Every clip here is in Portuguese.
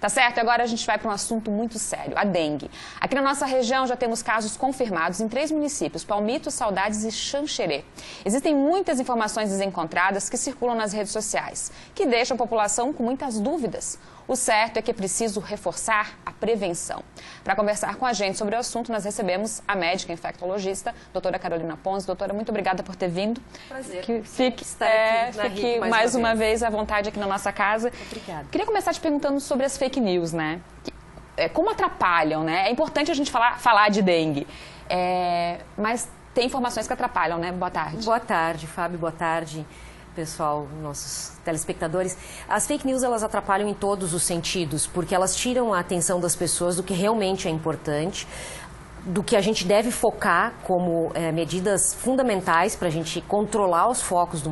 Tá certo? Agora a gente vai para um assunto muito sério, a dengue. Aqui na nossa região já temos casos confirmados em 3 municípios, Palmito, Saudades e Xanxerê. Existem muitas informações desencontradas que circulam nas redes sociais, que deixam a população com muitas dúvidas. O certo é que é preciso reforçar a prevenção. Para conversar com a gente sobre o assunto, nós recebemos a médica infectologista, doutora Carolina Pons. Doutora, muito obrigada por ter vindo. Prazer. Fique mais uma vez à vontade aqui na nossa casa. Obrigada. Queria começar te perguntando sobre as fake news, né? Como atrapalham, né? É importante a gente falar de dengue, mas tem informações que atrapalham, né? Boa tarde. Boa tarde, Fábio. Boa tarde, pessoal, nossos telespectadores. As fake news, elas atrapalham em todos os sentidos, porque elas tiram a atenção das pessoas do que realmente é importante, do que a gente deve focar como medidas fundamentais para a gente controlar os focos do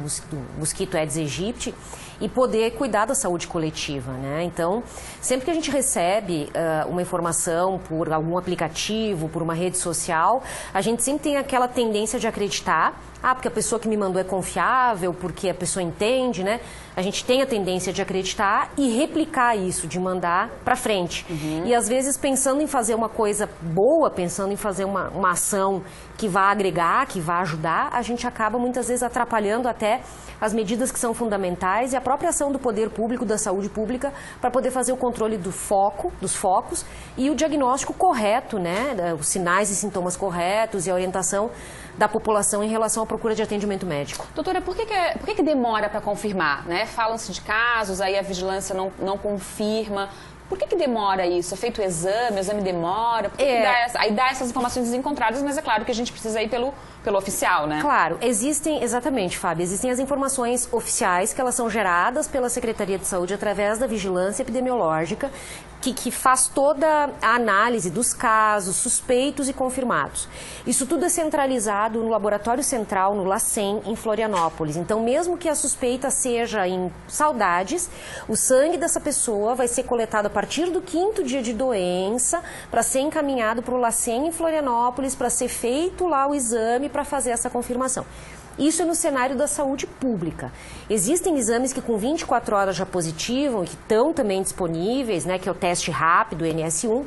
mosquito Aedes aegypti e poder cuidar da saúde coletiva, né? Então, sempre que a gente recebe uma informação por algum aplicativo, por uma rede social, a gente sempre tem aquela tendência de acreditar, porque a pessoa que me mandou é confiável, porque a pessoa entende, né? A gente tem a tendência de acreditar e replicar isso, de mandar para frente. E às vezes pensando em fazer uma coisa boa, pensando em fazer uma ação que vá agregar, que vá ajudar, a gente acaba muitas vezes atrapalhando até as medidas que são fundamentais e a própria ação do poder público, da saúde pública, para poder fazer o controle dos focos e o diagnóstico correto, né? Os sinais e sintomas corretos e a orientação da população em relação à procura de atendimento médico. Doutora, por que demora para confirmar, né? Falam-se de casos, aí a vigilância não confirma. Por que demora isso? É feito o exame demora? Por que aí dá essas informações desencontradas, mas é claro que a gente precisa ir pelo oficial, né? Claro, exatamente, Fábio, existem as informações oficiais que elas são geradas pela Secretaria de Saúde através da vigilância epidemiológica, que faz toda a análise dos casos suspeitos e confirmados. Isso tudo é centralizado no Laboratório Central, no LACEN, em Florianópolis. Então, mesmo que a suspeita seja em Saudades, o sangue dessa pessoa vai ser coletado a partir do 5º dia de doença para ser encaminhado para o LACEN em Florianópolis, para ser feito lá o exame para fazer essa confirmação. Isso é no cenário da saúde pública. Existem exames que com 24 horas já positivam e que estão também disponíveis, né, que é o teste rápido, o NS1.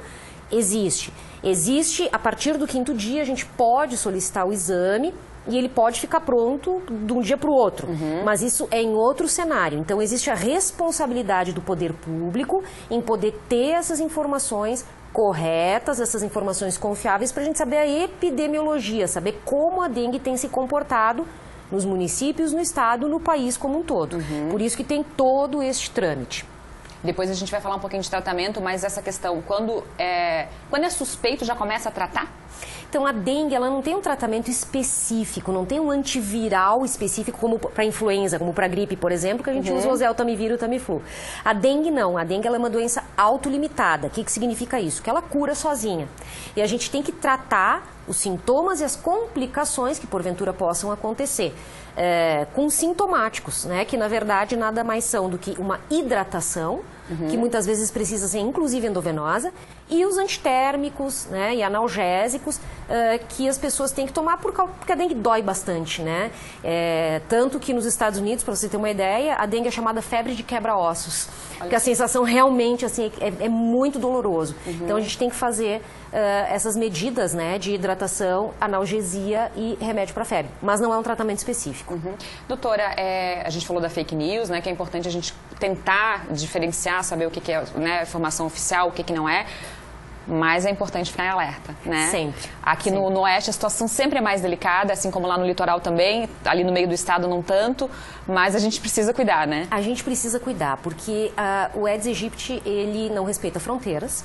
Existe, a partir do 5º dia, a gente pode solicitar o exame e ele pode ficar pronto de um dia para o outro. Mas isso é em outro cenário. Então, existe a responsabilidade do poder público em poder ter essas informações corretas, essas informações confiáveis, para a gente saber a epidemiologia, saber como a dengue tem se comportado nos municípios, no estado, no país como um todo. Por isso que tem todo este trâmite. Depois a gente vai falar um pouquinho de tratamento, mas essa questão, quando é suspeito, já começa a tratar? Então, a dengue, ela não tem um tratamento específico, não tem um antiviral específico como para influenza, como para gripe, por exemplo, que a gente usa o oseltamivir e o Tamiflu. A dengue não, a dengue ela é uma doença autolimitada. O que significa isso? Que ela cura sozinha. E a gente tem que tratar os sintomas e as complicações que porventura possam acontecer. Com sintomáticos, né? Que na verdade nada mais são do que uma hidratação, que muitas vezes precisa ser inclusive endovenosa, e os antitérmicos, né? E analgésicos que as pessoas têm que tomar porque a dengue dói bastante, né? Tanto que nos Estados Unidos, para você ter uma ideia, a dengue é chamada febre de quebra-ossos, porque a sensação realmente assim, é muito doloroso. Então a gente tem que fazer essas medidas, né, de hidratação, analgesia e remédio para febre, mas não é um tratamento específico. Doutora, a gente falou da fake news, né, que é importante a gente tentar diferenciar, saber o que é, né, informação oficial, o que não é, mas é importante ficar em alerta, né? Sempre. Aqui no Oeste a situação sempre é mais delicada, assim como lá no litoral também, ali no meio do estado não tanto, mas a gente precisa cuidar, né? A gente precisa cuidar, porque o Aedes aegypti, ele não respeita fronteiras.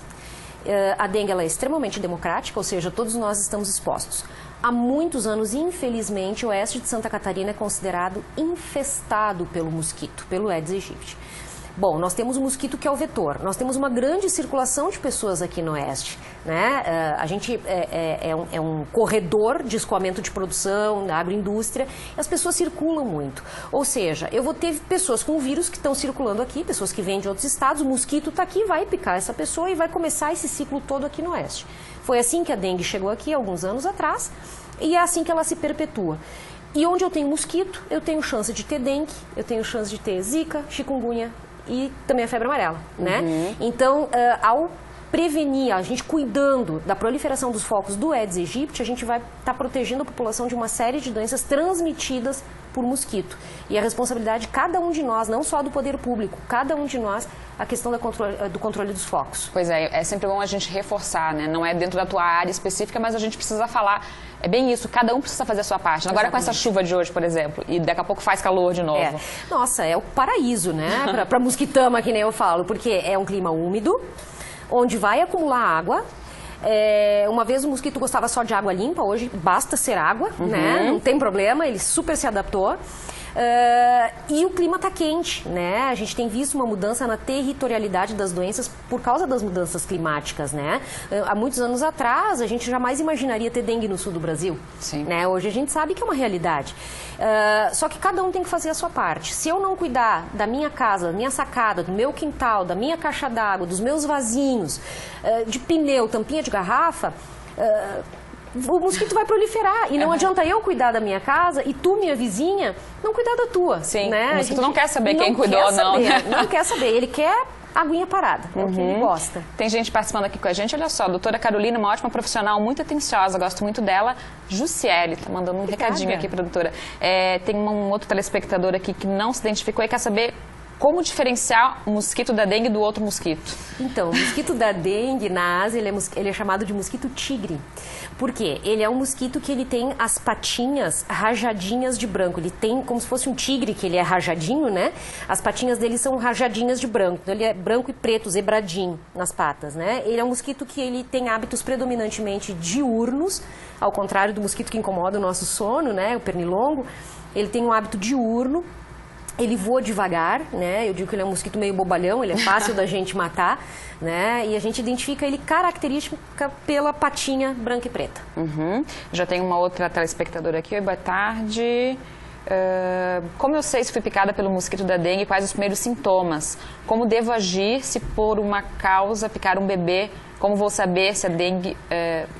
A dengue ela é extremamente democrática, ou seja, todos nós estamos expostos. Há muitos anos, infelizmente, o oeste de Santa Catarina é considerado infestado pelo mosquito, pelo Aedes aegypti. Bom, nós temos o mosquito que é o vetor, nós temos uma grande circulação de pessoas aqui no oeste, né? A gente é um corredor de escoamento de produção, da agroindústria, e as pessoas circulam muito. Ou seja, eu vou ter pessoas com vírus que estão circulando aqui, pessoas que vêm de outros estados, o mosquito está aqui, vai picar essa pessoa e vai começar esse ciclo todo aqui no oeste. Foi assim que a dengue chegou aqui, alguns anos atrás, e é assim que ela se perpetua. E onde eu tenho mosquito, eu tenho chance de ter dengue, eu tenho chance de ter zika, chikungunya e também a febre amarela, né? Então, ao prevenir, a gente cuidando da proliferação dos focos do Aedes aegypti, a gente vai estar protegendo a população de uma série de doenças transmitidas por mosquito. E a responsabilidade de cada um de nós, não só do poder público, cada um de nós, a questão do controle dos focos. Pois é sempre bom a gente reforçar, né? Não é dentro da tua área específica, mas a gente precisa falar, é bem isso, cada um precisa fazer a sua parte. Agora com essa chuva de hoje, por exemplo, e daqui a pouco faz calor de novo. Nossa, é o paraíso, né? Para mosquitama, que nem eu falo, porque é um clima úmido, onde vai acumular água. Uma vez o mosquito gostava só de água limpa, hoje basta ser água, né? Não tem problema, ele super se adaptou. E o clima está quente, né? A gente tem visto uma mudança na territorialidade das doenças por causa das mudanças climáticas, né? Há muitos anos atrás, a gente jamais imaginaria ter dengue no sul do Brasil. Sim. Né? Hoje a gente sabe que é uma realidade. Só que cada um tem que fazer a sua parte. Se eu não cuidar da minha casa, da minha sacada, do meu quintal, da minha caixa d'água, dos meus vasinhos, de pneu, tampinha de garrafa, o mosquito vai proliferar. E não adianta eu cuidar da minha casa e tu, minha vizinha, não cuidar da tua. Sim, né? o mosquito não quer saber quem cuidou ou não. Não quer saber, ele quer aguinha parada, é o que ele gosta. Tem gente participando aqui com a gente, olha só, a doutora Carolina, uma ótima profissional, muito atenciosa, gosto muito dela. Jussiele, tá mandando um recadinho aqui pra doutora. Tem um outro telespectador aqui que não se identificou e quer saber como diferenciar o mosquito da dengue do outro mosquito. Então, o mosquito da dengue, na Ásia, ele é chamado de mosquito tigre. Por quê? Ele é um mosquito que ele tem as patinhas rajadinhas de branco. Ele tem como se fosse um tigre, que ele é rajadinho, né? As patinhas dele são rajadinhas de branco. Então, ele é branco e preto, zebradinho nas patas, né? Ele é um mosquito que ele tem hábitos predominantemente diurnos, ao contrário do mosquito que incomoda o nosso sono, né? O pernilongo. Ele tem um hábito diurno. Ele voa devagar, né? Eu digo que ele é um mosquito meio bobalhão, ele é fácil da gente matar, né? E a gente identifica ele característica pela patinha branca e preta. Já tem uma outra telespectadora aqui. Oi, boa tarde. Como eu sei se fui picada pelo mosquito da dengue, quais os primeiros sintomas? Como devo agir se por uma causa picar um bebê? Como vou saber se é dengue?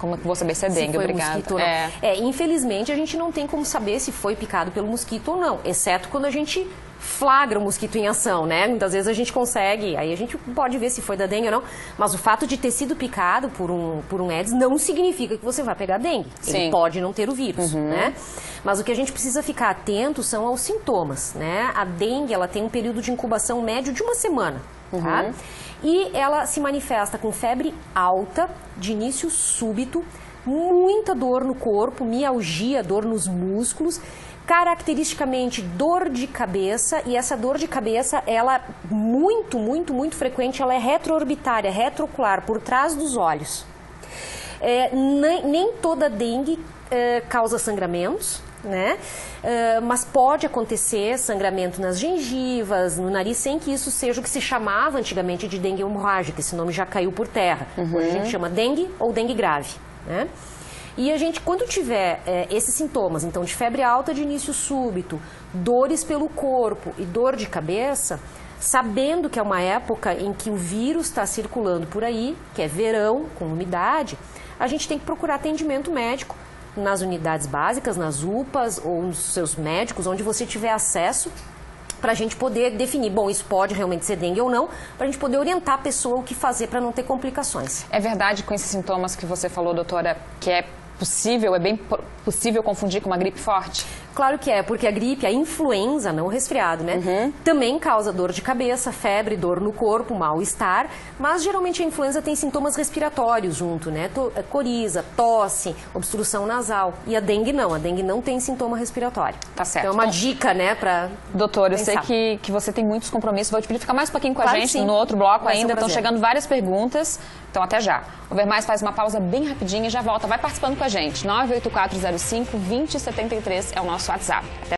Como vou saber se é dengue? Obrigada. Mosquito ou não. Infelizmente, a gente não tem como saber se foi picado pelo mosquito ou não, exceto quando a gente flagra o mosquito em ação, né? Muitas vezes a gente consegue, aí a gente pode ver se foi da dengue ou não, mas o fato de ter sido picado por um Aedes não significa que você vai pegar dengue. Sim. Ele pode não ter o vírus, né? Mas o que a gente precisa ficar atento são aos sintomas, né? A dengue, ela tem um período de incubação médio de 1 semana, tá? E ela se manifesta com febre alta, de início súbito, muita dor no corpo, mialgia, dor nos músculos, caracteristicamente dor de cabeça, e essa dor de cabeça, ela muito frequente, ela é retroorbitária, retroocular, por trás dos olhos. Nem toda dengue causa sangramentos, né? Mas pode acontecer sangramento nas gengivas, no nariz, sem que isso seja o que se chamava antigamente de dengue hemorrágica. Esse nome já caiu por terra. Hoje a gente chama dengue ou dengue grave, né? E a gente, quando tiver esses sintomas, então de febre alta de início súbito, dores pelo corpo e dor de cabeça, sabendo que é uma época em que o vírus está circulando por aí, que é verão, com umidade, a gente tem que procurar atendimento médico nas unidades básicas, nas UPAs ou nos seus médicos, onde você tiver acesso, para a gente poder definir, bom, isso pode realmente ser dengue ou não, para a gente poder orientar a pessoa o que fazer para não ter complicações. É verdade com esses sintomas que você falou, doutora, que é bem possível confundir com uma gripe forte? Claro que é, porque a gripe, a influenza, não o resfriado, né? Também causa dor de cabeça, febre, dor no corpo, mal-estar, mas geralmente a influenza tem sintomas respiratórios junto, né? Coriza, tosse, obstrução nasal. E a dengue não tem sintoma respiratório. Tá certo. Então é uma dica, né, pra doutora, eu sei que você tem muitos compromissos, vou te pedir ficar mais um pouquinho com a gente, sim. No outro bloco Vai ser ainda, um estão prazer. chegando várias perguntas, então até já. O Ver Mais faz uma pausa bem rapidinha e já volta, vai participando com a gente, 98405-2073 é o nosso WhatsApp. Até